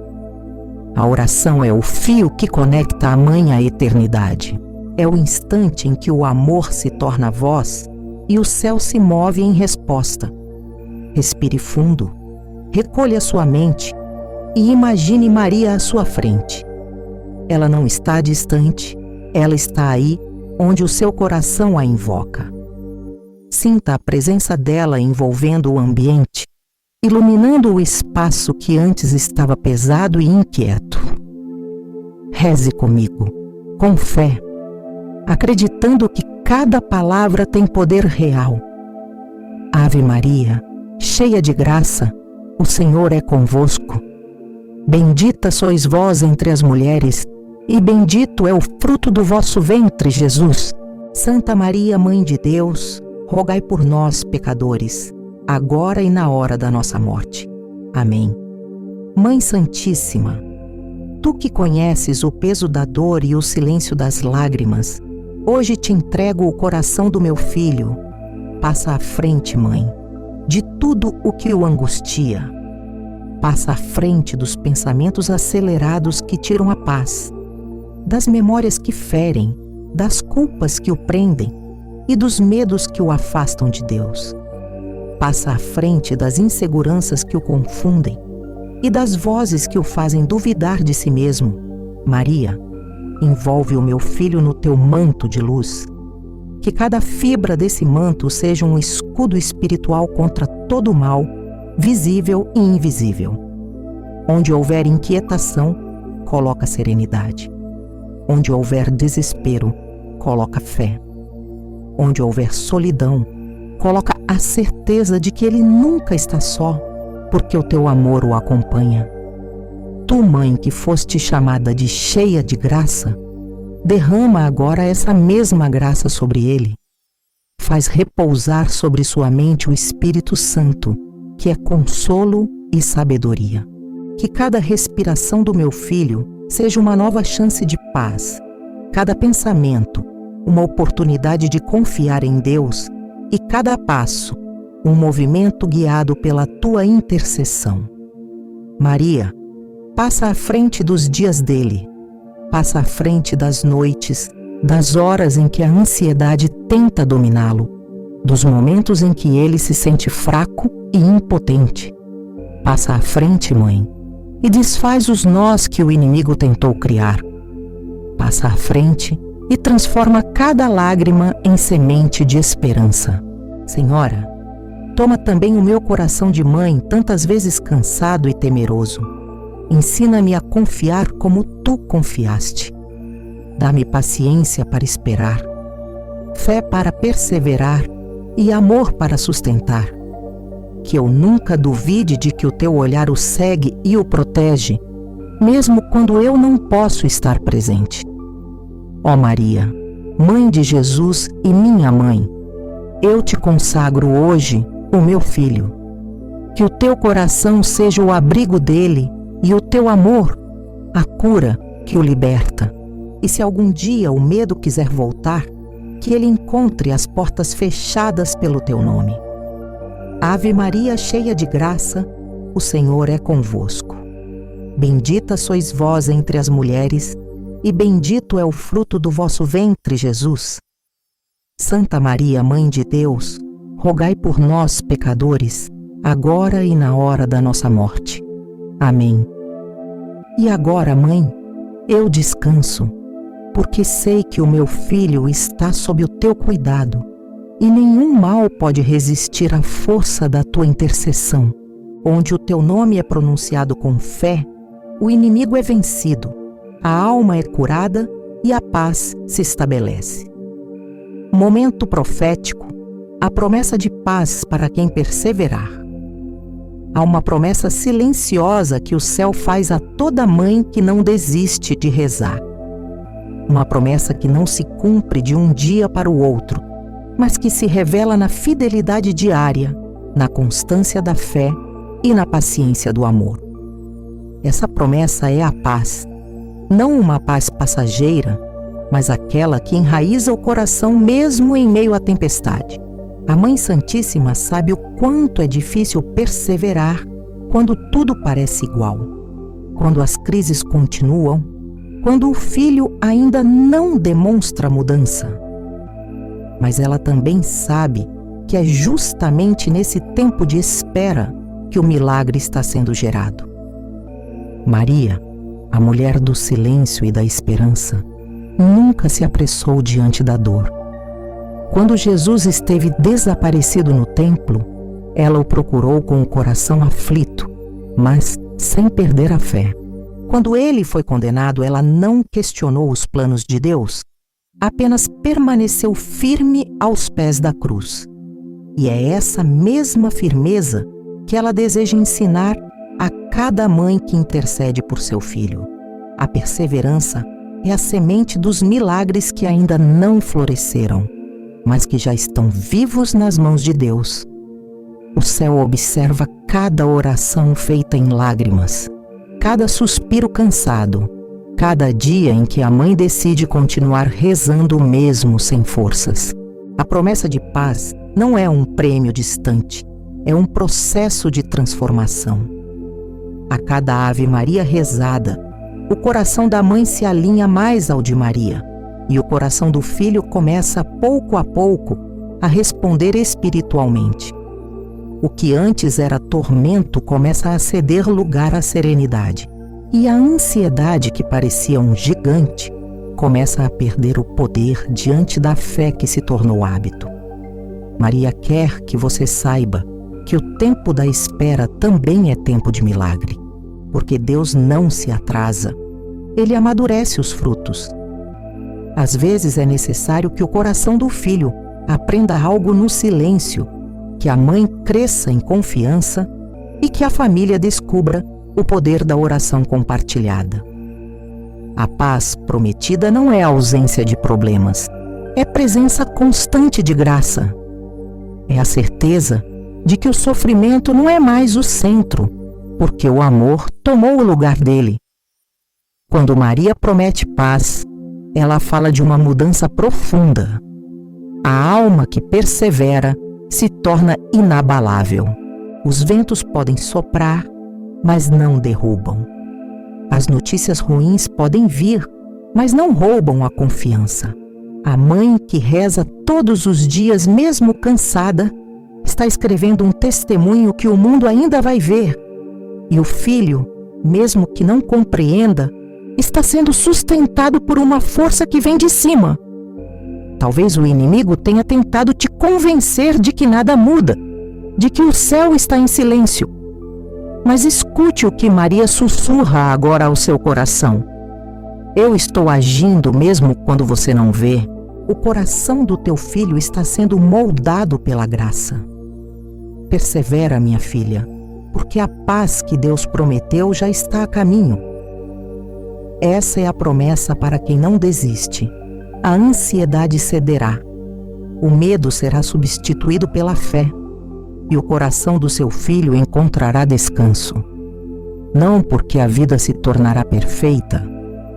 A oração é o fio que conecta a mãe à eternidade. É o instante em que o amor se torna voz e o céu se move em resposta. Respire fundo, recolha sua mente e imagine Maria à sua frente. Ela não está distante, ela está aí onde o seu coração a invoca. Sinta a presença dela envolvendo o ambiente, iluminando o espaço que antes estava pesado e inquieto. Reze comigo, com fé, acreditando que cada palavra tem poder real. Ave Maria, cheia de graça, o Senhor é convosco. Bendita sois vós entre as mulheres, e bendito é o fruto do vosso ventre, Jesus. Santa Maria, Mãe de Deus, rogai por nós, pecadores, agora e na hora da nossa morte. Amém. Mãe Santíssima, tu que conheces o peso da dor e o silêncio das lágrimas, hoje te entrego o coração do meu filho. Passa à frente, Mãe, de tudo o que o angustia. Passa à frente dos pensamentos acelerados que tiram a paz, das memórias que ferem, das culpas que o prendem e dos medos que o afastam de Deus. Passa à frente das inseguranças que o confundem e das vozes que o fazem duvidar de si mesmo. Maria, envolve o meu filho no teu manto de luz. Que cada fibra desse manto seja um escudo espiritual contra todo o mal, visível e invisível. Onde houver inquietação, coloca serenidade. Onde houver desespero, coloca fé. Onde houver solidão, coloca a certeza de que ele nunca está só, porque o teu amor o acompanha. Tu, Mãe, que foste chamada de cheia de graça, derrama agora essa mesma graça sobre ele. Faz repousar sobre sua mente o Espírito Santo, que é consolo e sabedoria. Que cada respiração do meu filho seja uma nova chance de paz, cada pensamento, uma oportunidade de confiar em Deus e cada passo, um movimento guiado pela tua intercessão. Maria, passa à frente dos dias dele, passa à frente das noites, das horas em que a ansiedade tenta dominá-lo. dos momentos em que ele se sente fraco e impotente. Passa à frente, Mãe, e desfaz os nós que o inimigo tentou criar. Passa à frente e transforma cada lágrima em semente de esperança. Senhora, toma também o meu coração de mãe, tantas vezes cansado e temeroso. Ensina-me a confiar como tu confiaste. Dá-me paciência para esperar, fé para perseverar e amor para sustentar. Que eu nunca duvide de que o teu olhar o segue e o protege, mesmo quando eu não posso estar presente. Ó Maria, Mãe de Jesus e minha mãe, eu te consagro hoje o meu filho. Que o teu coração seja o abrigo dele e o teu amor a cura que o liberta. E se algum dia o medo quiser voltar, que ele encontre as portas fechadas pelo teu nome. Ave Maria, cheia de graça, o Senhor é convosco. Bendita sois vós entre as mulheres, e bendito é o fruto do vosso ventre, Jesus. Santa Maria, Mãe de Deus, rogai por nós, pecadores, agora e na hora da nossa morte. Amém. E agora, Mãe, eu descanso, porque sei que o meu filho está sob o teu cuidado, e nenhum mal pode resistir à força da tua intercessão. Onde o teu nome é pronunciado com fé, o inimigo é vencido, a alma é curada e a paz se estabelece. Momento profético, a promessa de paz para quem perseverar. Há uma promessa silenciosa que o céu faz a toda mãe que não desiste de rezar. Uma promessa que não se cumpre de um dia para o outro, mas que se revela na fidelidade diária, na constância da fé e na paciência do amor. Essa promessa é a paz, não uma paz passageira, mas aquela que enraiza o coração mesmo em meio à tempestade. A Mãe Santíssima sabe o quanto é difícil perseverar quando tudo parece igual, quando as crises continuam, quando o filho ainda não demonstra mudança. Mas ela também sabe que é justamente nesse tempo de espera que o milagre está sendo gerado. Maria, a mulher do silêncio e da esperança, nunca se apressou diante da dor. Quando Jesus esteve desaparecido no templo, ela o procurou com o coração aflito, mas sem perder a fé. Quando ele foi condenado, ela não questionou os planos de Deus, apenas permaneceu firme aos pés da cruz. E é essa mesma firmeza que ela deseja ensinar a cada mãe que intercede por seu filho. A perseverança é a semente dos milagres que ainda não floresceram, mas que já estão vivos nas mãos de Deus. O céu observa cada oração feita em lágrimas, cada suspiro cansado, cada dia em que a mãe decide continuar rezando mesmo sem forças. A promessa de paz não é um prêmio distante, é um processo de transformação. A cada Ave Maria rezada, o coração da mãe se alinha mais ao de Maria, e o coração do filho começa pouco a pouco a responder espiritualmente. O que antes era tormento começa a ceder lugar à serenidade, e a ansiedade que parecia um gigante começa a perder o poder diante da fé que se tornou hábito. Maria quer que você saiba que o tempo da espera também é tempo de milagre, porque Deus não se atrasa, Ele amadurece os frutos. Às vezes é necessário que o coração do filho aprenda algo no silêncio, que a mãe cresça em confiança e que a família descubra o poder da oração compartilhada. A paz prometida não é ausência de problemas, é presença constante de graça. É a certeza de que o sofrimento não é mais o centro, porque o amor tomou o lugar dele. Quando Maria promete paz, ela fala de uma mudança profunda. A alma que persevera se torna inabalável. Os ventos podem soprar, mas não derrubam. As notícias ruins podem vir, mas não roubam a confiança. A mãe que reza todos os dias, mesmo cansada, está escrevendo um testemunho que o mundo ainda vai ver. E o filho, mesmo que não compreenda, está sendo sustentado por uma força que vem de cima. Talvez o inimigo tenha tentado te convencer de que nada muda, de que o céu está em silêncio. Mas escute o que Maria sussurra agora ao seu coração. Eu estou agindo mesmo quando você não vê. O coração do teu filho está sendo moldado pela graça. Persevera, minha filha, porque a paz que Deus prometeu já está a caminho. Essa é a promessa para quem não desiste. A ansiedade cederá. O medo será substituído pela fé. E o coração do seu filho encontrará descanso. Não porque a vida se tornará perfeita,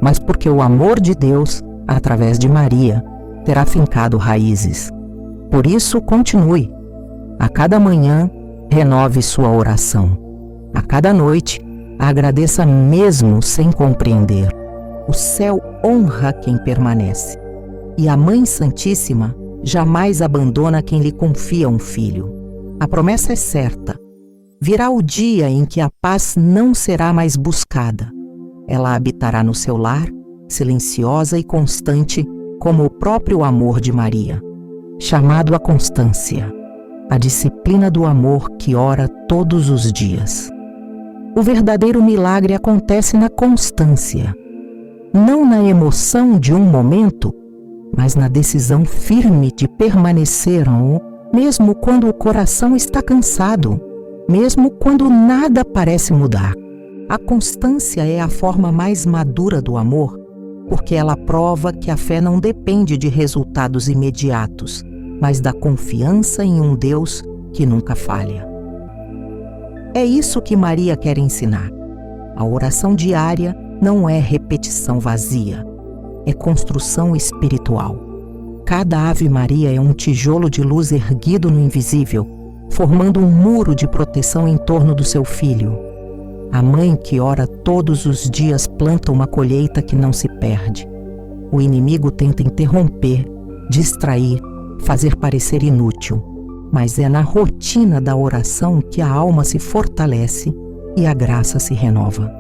mas porque o amor de Deus, através de Maria, terá fincado raízes. Por isso, continue. A cada manhã, renove sua oração. A cada noite, agradeça mesmo sem compreender. O céu honra quem permanece. E a Mãe Santíssima jamais abandona quem lhe confia um filho. A promessa é certa. Virá o dia em que a paz não será mais buscada. Ela habitará no seu lar, silenciosa e constante, como o próprio amor de Maria. Chamado à constância, a disciplina do amor que ora todos os dias. O verdadeiro milagre acontece na constância, não na emoção de um momento, mas na decisão firme de permanecer mesmo quando o coração está cansado, mesmo quando nada parece mudar. A constância é a forma mais madura do amor, porque ela prova que a fé não depende de resultados imediatos, mas da confiança em um Deus que nunca falha. É isso que Maria quer ensinar. A oração diária não é repetição vazia, é construção espiritual. Cada Ave Maria é um tijolo de luz erguido no invisível, formando um muro de proteção em torno do seu filho. A mãe que ora todos os dias planta uma colheita que não se perde. O inimigo tenta interromper, distrair, fazer parecer inútil, mas é na rotina da oração que a alma se fortalece e a graça se renova.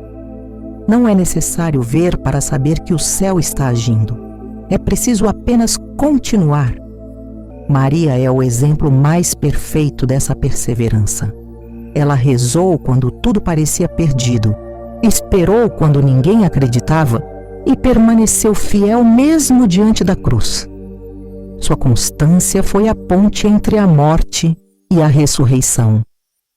Não é necessário ver para saber que o céu está agindo. É preciso apenas continuar. Maria é o exemplo mais perfeito dessa perseverança. Ela rezou quando tudo parecia perdido, esperou quando ninguém acreditava e permaneceu fiel mesmo diante da cruz. Sua constância foi a ponte entre a morte e a ressurreição.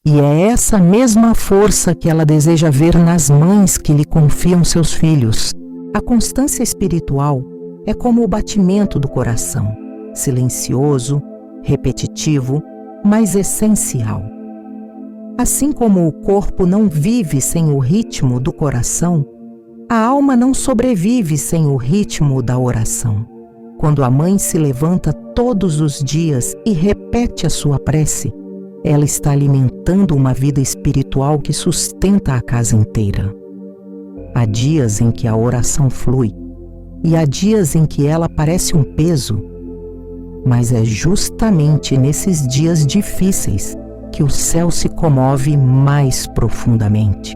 E é essa mesma força que ela deseja ver nas mães que lhe confiam seus filhos. A constância espiritual é como o batimento do coração, silencioso, repetitivo, mas essencial. Assim como o corpo não vive sem o ritmo do coração, a alma não sobrevive sem o ritmo da oração. Quando a mãe se levanta todos os dias e repete a sua prece, ela está alimentando uma vida espiritual que sustenta a casa inteira. Há dias em que a oração flui, e há dias em que ela parece um peso, mas é justamente nesses dias difíceis que o céu se comove mais profundamente,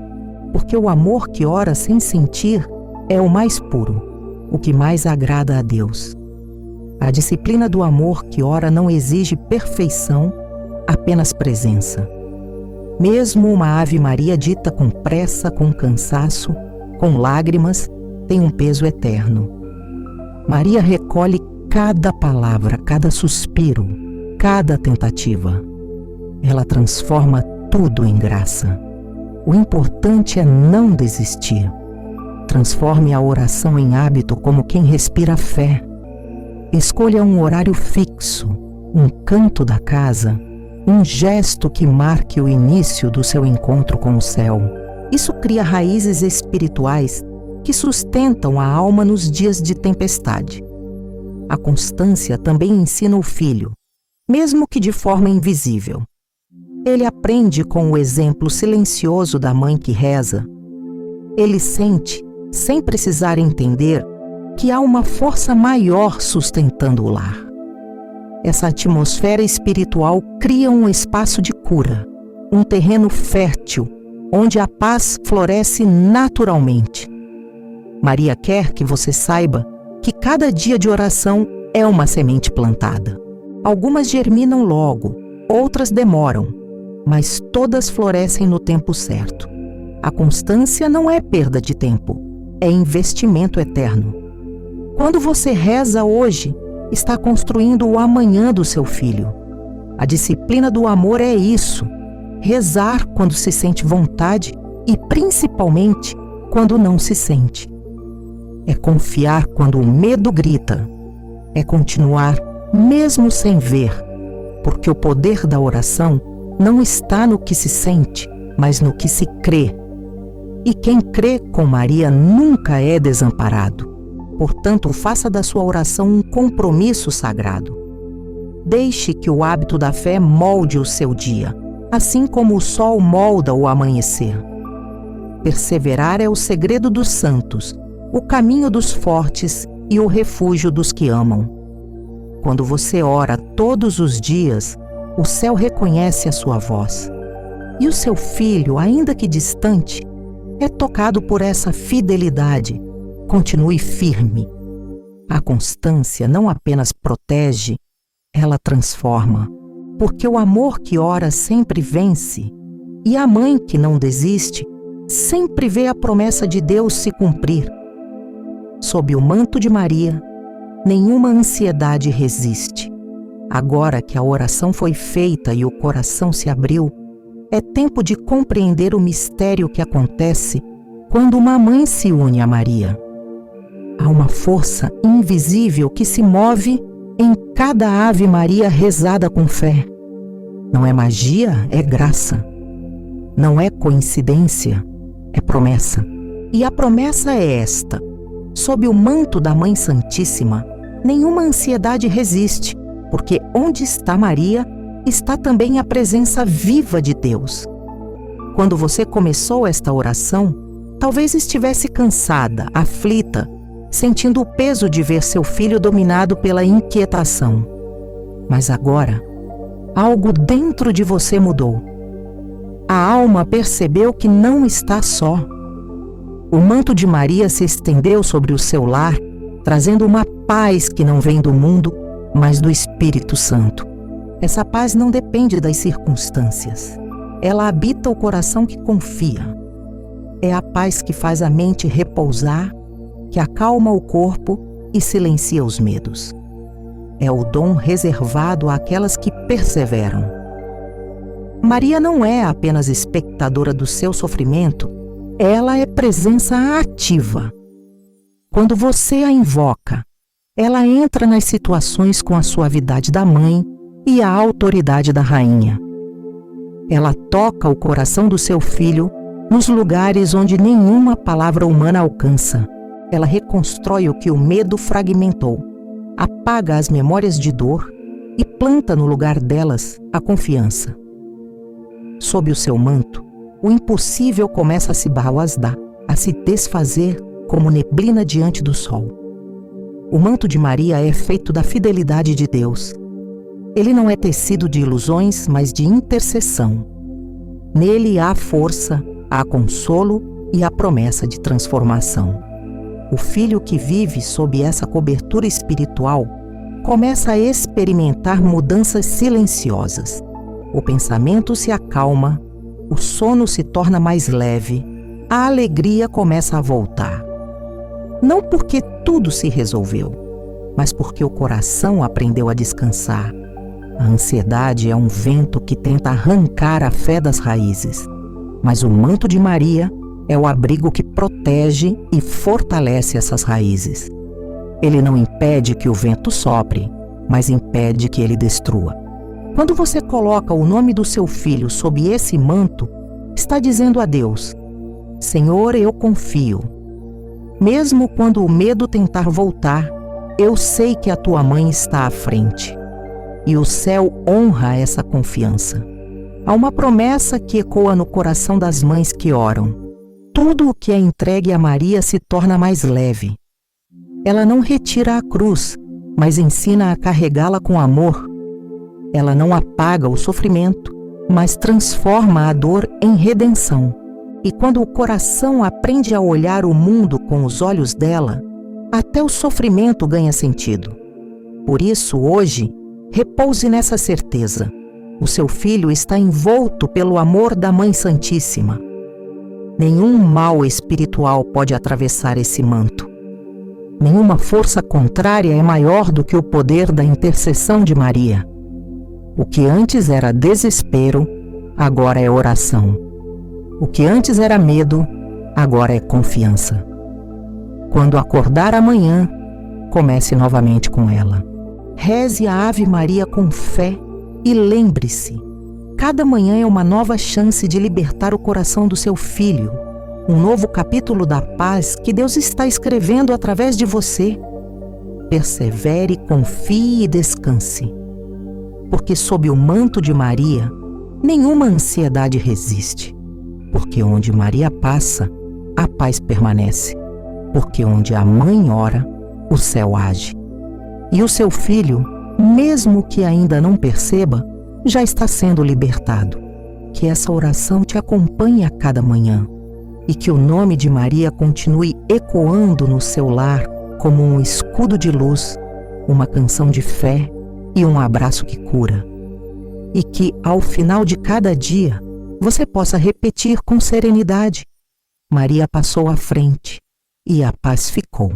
porque o amor que ora sem sentir é o mais puro, o que mais agrada a Deus. A disciplina do amor que ora não exige perfeição, apenas presença. Mesmo uma Ave Maria dita com pressa, com cansaço, com lágrimas, tem um peso eterno. Maria recolhe cada palavra, cada suspiro, cada tentativa. Ela transforma tudo em graça. O importante é não desistir. Transforme a oração em hábito como quem respira fé. Escolha um horário fixo, um canto da casa, um gesto que marque o início do seu encontro com o céu. Isso cria raízes espirituais que sustentam a alma nos dias de tempestade. A constância também ensina o filho, mesmo que de forma invisível. Ele aprende com o exemplo silencioso da mãe que reza. Ele sente, sem precisar entender, que há uma força maior sustentando o lar. Essa atmosfera espiritual cria um espaço de cura, um terreno fértil, onde a paz floresce naturalmente. Maria quer que você saiba que cada dia de oração é uma semente plantada. Algumas germinam logo, outras demoram, mas todas florescem no tempo certo. A constância não é perda de tempo, é investimento eterno. Quando você reza hoje, está construindo o amanhã do seu filho. A disciplina do amor é isso: rezar quando se sente vontade e principalmente quando não se sente. É confiar quando o medo grita. É continuar mesmo sem ver, porque o poder da oração não está no que se sente, mas no que se crê. E quem crê com Maria nunca é desamparado. Portanto, faça da sua oração um compromisso sagrado. Deixe que o hábito da fé molde o seu dia, assim como o sol molda o amanhecer. Perseverar é o segredo dos santos, o caminho dos fortes e o refúgio dos que amam. Quando você ora todos os dias, o céu reconhece a sua voz. E o seu filho, ainda que distante, é tocado por essa fidelidade. Continue firme. A constância não apenas protege, ela transforma, porque o amor que ora sempre vence, e a mãe que não desiste sempre vê a promessa de Deus se cumprir. Sob o manto de Maria, nenhuma ansiedade resiste. Agora que a oração foi feita e o coração se abriu, é tempo de compreender o mistério que acontece quando uma mãe se une a Maria. Há uma força invisível que se move em cada Ave Maria rezada com fé. Não é magia, é graça. Não é coincidência, é promessa. E a promessa é esta: sob o manto da Mãe Santíssima, nenhuma ansiedade resiste, porque onde está Maria, está também a presença viva de Deus. Quando você começou esta oração, talvez estivesse cansada, aflita, sentindo o peso de ver seu filho dominado pela inquietação. Mas agora, algo dentro de você mudou. A alma percebeu que não está só. O manto de Maria se estendeu sobre o seu lar, trazendo uma paz que não vem do mundo, mas do Espírito Santo. Essa paz não depende das circunstâncias. Ela habita o coração que confia. É a paz que faz a mente repousar, que acalma o corpo e silencia os medos. É o dom reservado àquelas que perseveram. Maria não é apenas espectadora do seu sofrimento, ela é presença ativa. Quando você a invoca, ela entra nas situações com a suavidade da mãe e a autoridade da rainha. Ela toca o coração do seu filho nos lugares onde nenhuma palavra humana alcança. Ela reconstrói o que o medo fragmentou, apaga as memórias de dor e planta no lugar delas a confiança. Sob o seu manto, o impossível começa a se barroasdar, a se desfazer como neblina diante do sol. O manto de Maria é feito da fidelidade de Deus. Ele não é tecido de ilusões, mas de intercessão. Nele há força, há consolo e a promessa de transformação. O filho que vive sob essa cobertura espiritual começa a experimentar mudanças silenciosas. O pensamento se acalma, o sono se torna mais leve, a alegria começa a voltar. Não porque tudo se resolveu, mas porque o coração aprendeu a descansar. A ansiedade é um vento que tenta arrancar a fé das raízes, mas o manto de Maria é o abrigo que protege e fortalece essas raízes. Ele não impede que o vento sopre, mas impede que ele destrua. Quando você coloca o nome do seu filho sob esse manto, está dizendo a Deus: Senhor, eu confio. Mesmo quando o medo tentar voltar, eu sei que a tua mãe está à frente. E o céu honra essa confiança. Há uma promessa que ecoa no coração das mães que oram: tudo o que é entregue a Maria se torna mais leve. Ela não retira a cruz, mas ensina a carregá-la com amor. Ela não apaga o sofrimento, mas transforma a dor em redenção. E quando o coração aprende a olhar o mundo com os olhos dela, até o sofrimento ganha sentido. Por isso, hoje, repouse nessa certeza. O seu filho está envolto pelo amor da Mãe Santíssima. Nenhum mal espiritual pode atravessar esse manto. Nenhuma força contrária é maior do que o poder da intercessão de Maria. O que antes era desespero, agora é oração. O que antes era medo, agora é confiança. Quando acordar amanhã, comece novamente com ela. Reze a Ave Maria com fé e lembre-se, cada manhã é uma nova chance de libertar o coração do seu filho, um novo capítulo da paz que Deus está escrevendo através de você. Persevere, confie e descanse, porque sob o manto de Maria, nenhuma ansiedade resiste, porque onde Maria passa, a paz permanece, porque onde a mãe ora, o céu age. E o seu filho, mesmo que ainda não perceba, já está sendo libertado. Que essa oração te acompanhe a cada manhã e que o nome de Maria continue ecoando no seu lar como um escudo de luz, uma canção de fé e um abraço que cura. E que, ao final de cada dia, você possa repetir com serenidade: Maria passou à frente e a paz ficou.